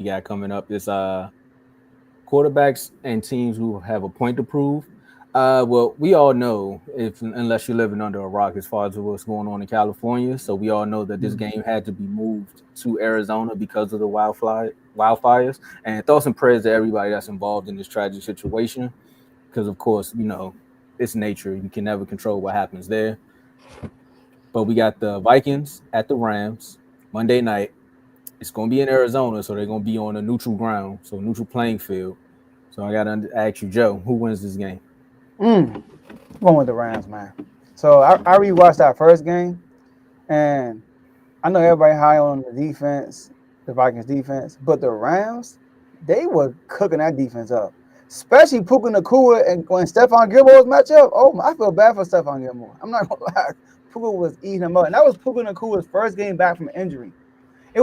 we got coming up is quarterbacks and teams who have a point to prove. Well, we all know if unless you're living under a rock as far as what's going on in California, so we all know that this game had to be moved to Arizona because of the wildfires. And thoughts and prayers to everybody that's involved in this tragic situation, because of course it's nature. You can never control what happens there. But we got the Vikings at the Rams Monday night. It's going to be in Arizona, so they're going to be on a neutral ground, so neutral playing field. So I got to ask you, Joe, who wins this game? Mm, going with the Rams, man. So I rewatched that first game, and I know everybody high on the defense, the Vikings defense, but the Rams, they were cooking that defense up. Especially Puka Nakua and when Stephon Gilmore's matchup. Oh, I feel bad for Stephon Gilmore. I'm not gonna lie. Puka was eating him up. And that was Puka Nakua's first game back from injury. It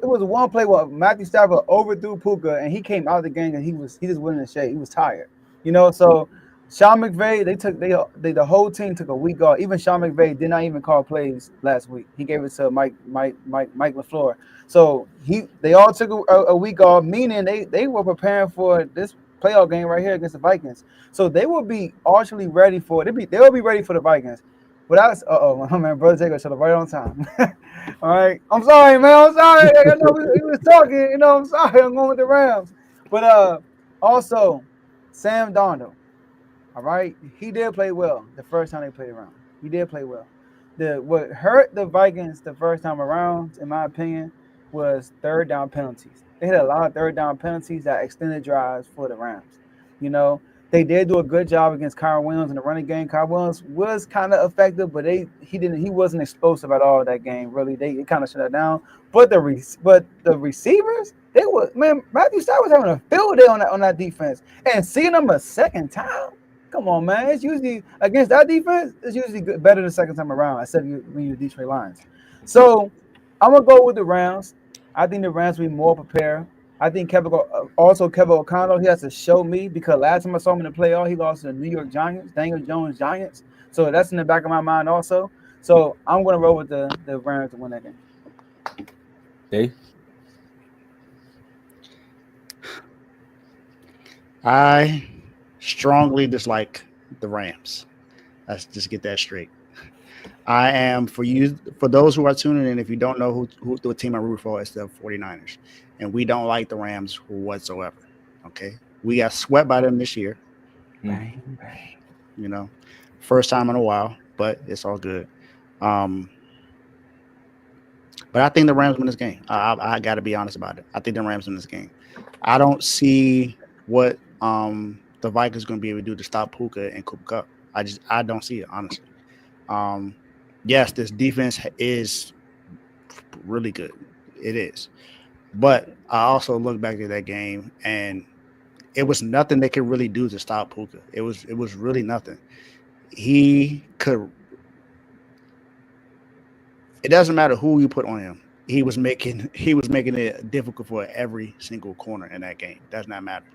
was one play where Matthew Stafford overthrew Puka and he came out of the game and he just went in the shade. He was tired. So Sean McVay, the whole team took a week off. Even Sean McVay did not even call plays last week. He gave it to Mike LaFleur. So they all took a week off, meaning they were preparing for this playoff game right here against the Vikings. So they will be actually ready for it. They will be ready for the Vikings. But that's my man, brother Jacob shut up right on time. All right, I'm sorry, man. I'm sorry. I know he was talking. I'm sorry. I'm going with the Rams. But also Sam Darnold. All right, he did play well the first time they played around. He did play well. What hurt the Vikings the first time around, in my opinion, was third down penalties. They had a lot of third down penalties that extended drives for the Rams. You know, they did do a good job against Kyle Williams in the running game. Kyle Williams was kind of effective, but he wasn't explosive at all that game. Really, they kind of shut that down. But the receivers, they were, man. Matthew Stafford was having a field day on that defense, and seeing them a second time. Come on, man. It's usually against that defense. It's usually better the second time around, except when you're Detroit Lions. So I'm gonna go with the Rams. I think the Rams will be more prepared. I think Kevin O'Connell, he has to show me because last time I saw him in the playoff, he lost to the New York Giants, Daniel Jones Giants. So that's in the back of my mind also. So I'm gonna roll with the Rams to win that game. Dave? I strongly dislike the Rams. Let's just get that straight. I am for those who are tuning in, if you don't know who the team I root for, it's the 49ers. And we don't like the Rams whatsoever. Okay. We got swept by them this year. Bang, bang. First time in a while, but it's all good. Um, but I think the Rams win this game. I got to be honest about it. I think the Rams win this game. I don't see what the Vikings going to be able to do to stop Puka and Cooper Kupp. I don't see it, honestly. Yes, this defense is really good. It is. But I also look back at that game, and it was nothing they could really do to stop Puka. It was really nothing. He could. It doesn't matter who you put on him. He was making it difficult for every single corner in that game. Does not matter.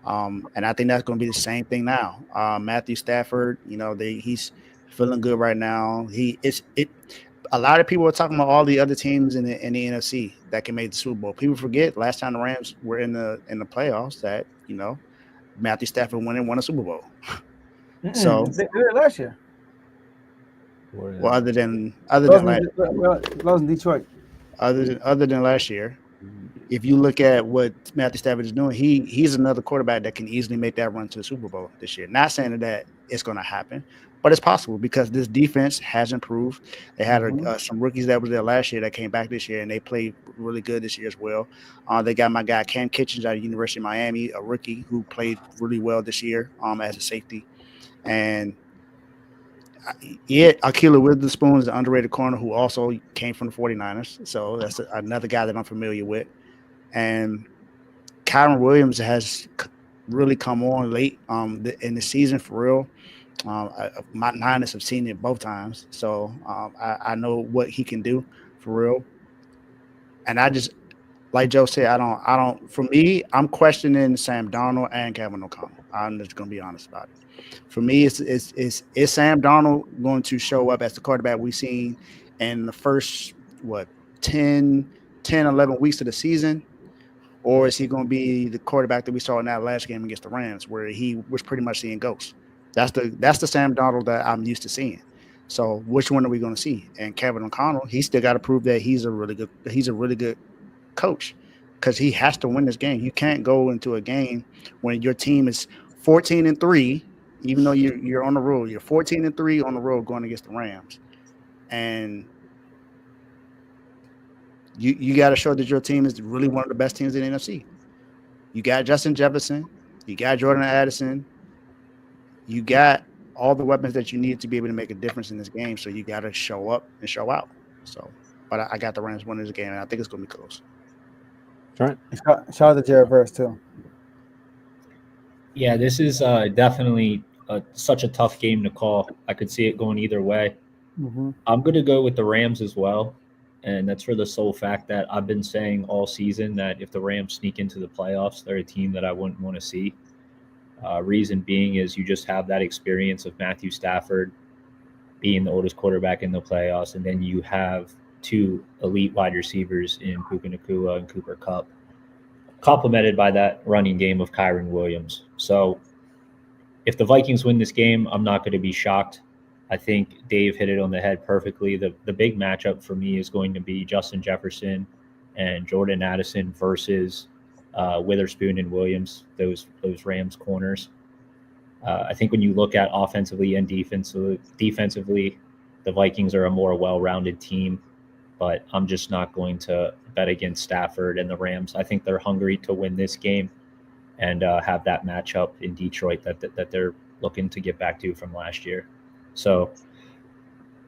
And I think that's going to be the same thing now. Matthew Stafford, he's feeling good right now. A lot of people are talking about all the other teams in the NFC that can make the Super Bowl. People forget last time the Rams were in the playoffs that Matthew Stafford won a Super Bowl. So They did it last year. well, other than Lost in Detroit. other than last year, if you look at what Matthew Stafford is doing, he's another quarterback that can easily make that run to the Super Bowl this year. Not saying that it's going to happen, but it's possible because this defense has improved. They had some rookies that was there last year that came back this year, and they played really good this year as well. They got my guy Cam Kitchens out of University of Miami, a rookie who played really well this year as a safety. And Akila Witherspoon is an underrated corner who also came from the 49ers. So that's another guy that I'm familiar with. And Kyron Williams has really come on late in the season for real. My Niners have seen it both times. So I know what he can do for real. And I just, like Joe said, for me, I'm questioning Sam Darnold and Kevin O'Connell. I'm just going to be honest about it. For me, is Sam Darnold going to show up as the quarterback we've seen in the first, 10, 11 weeks of the season? or is he going to be the quarterback that we saw in that last game against the Rams, where he was pretty much seeing ghosts? That's the Sam Darnold that I'm used to seeing. So which one are we going to see? And Kevin O'Connell, he still got to prove that he's a really good coach, because he has to win this game. You can't go into a game when your team is 14-3, even though you're on the road. You're 14-3 on the road going against the Rams, and you got to show that your team is really one of the best teams in the NFC. You got Justin Jefferson, you got Jordan Addison, you got all the weapons that you need to be able to make a difference in this game. So you got to show up and show out. So, but I got the Rams winning this game, and I think it's going to be close. Trent? Shout out to Jared Verse too. Yeah, this is definitely such a tough game to call. I could see it going either way. Mm-hmm. I'm going to go with the Rams as well, and that's for the sole fact that I've been saying all season that if the Rams sneak into the playoffs, they're a team that I wouldn't want to see. Reason being is you just have that experience of Matthew Stafford being the oldest quarterback in the playoffs, and then you have two elite wide receivers in Puka Nacua and Cooper Kupp, complemented by that running game of Kyren Williams. So if the Vikings win this game, I'm not going to be shocked. I think Dave hit it on the head perfectly. The big matchup for me is going to be Justin Jefferson and Jordan Addison versus Witherspoon and Williams, those Rams corners. I think when you look at offensively and defensively, the Vikings are a more well-rounded team, but I'm just not going to bet against Stafford and the Rams. I think they're hungry to win this game and have that matchup in Detroit that they're looking to get back to from last year. So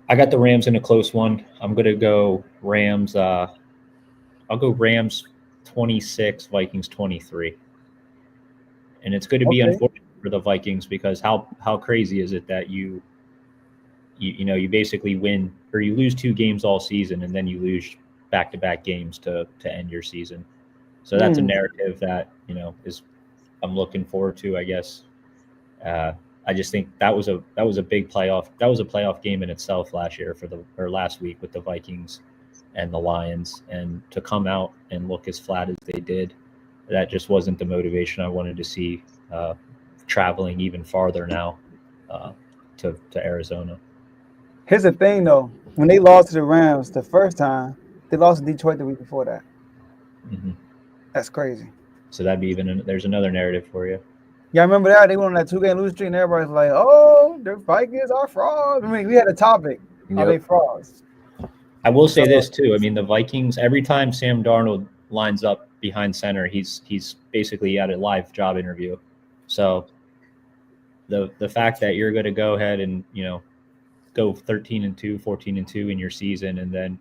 I got the Rams in a close one. I'm going to go Rams. I'll go Rams 26, Vikings 23. And it's going to be unfortunate for the Vikings because how crazy is it that you basically win or you lose 2 games all season and then you lose back-to-back games to end your season. So that's a narrative that, is I'm looking forward to, I guess. I just think that was a big playoff. That was a playoff game in itself last week with the Vikings and the Lions, and to come out and look as flat as they did, that just wasn't the motivation I wanted to see. Traveling even farther now to Arizona. Here's the thing, though. When they lost to the Rams the first time, they lost to Detroit the week before that. Mm-hmm. That's crazy. So that'd be there's another narrative for you. Yeah, I remember that. They went on that 2-game losing streak, and everybody's like, oh, the Vikings are frauds. I mean, we had a topic. Yep. Are they frauds? I will say this, too. I mean, the Vikings, every time Sam Darnold lines up behind center, he's basically at a live job interview. So the fact that you're going to go ahead and, go 13-2, 14-2 in your season and then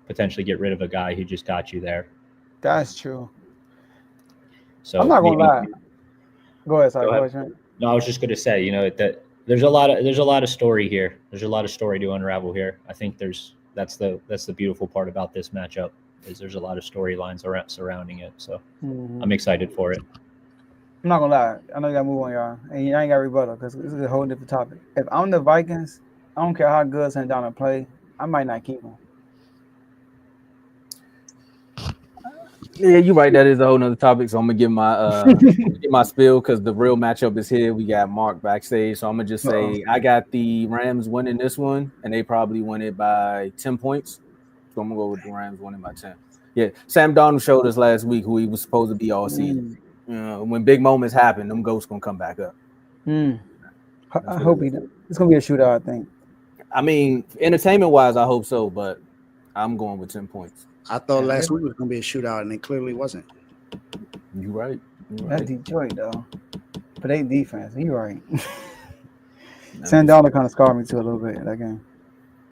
potentially get rid of a guy who just got you there. That's true. So I'm not going to lie. Go ahead, sorry. Go ahead. No, I was just going to say, that there's a lot of story here. There's a lot of story to unravel here. I think that's the beautiful part about this matchup is there's a lot of storylines surrounding it. So I'm excited for it. I'm not gonna lie. I know you gotta move on, y'all, and I ain't got rebuttal because this is a whole different topic. If I'm the Vikings, I don't care how good Sam Darnold play, I might not keep him. Yeah, you're right. That is a whole nother topic. So I'm gonna give my spiel because the real matchup is here. We got Mark backstage, so I'm gonna just say I got the Rams winning this one, and they probably win it by 10 points. So I'm gonna go with the Rams winning by 10. Yeah, Sam Darnold showed us last week who he was supposed to be all season. When big moments happen, them ghosts gonna come back up. I hope it's gonna be a shootout. I think. I mean, entertainment-wise, I hope so, but I'm going with 10 points. I thought last week was going to be a shootout, and it clearly wasn't. You're right. That's Detroit, though. But they defense. You're right. Sam Darnold kind of scarred me too a little bit that game.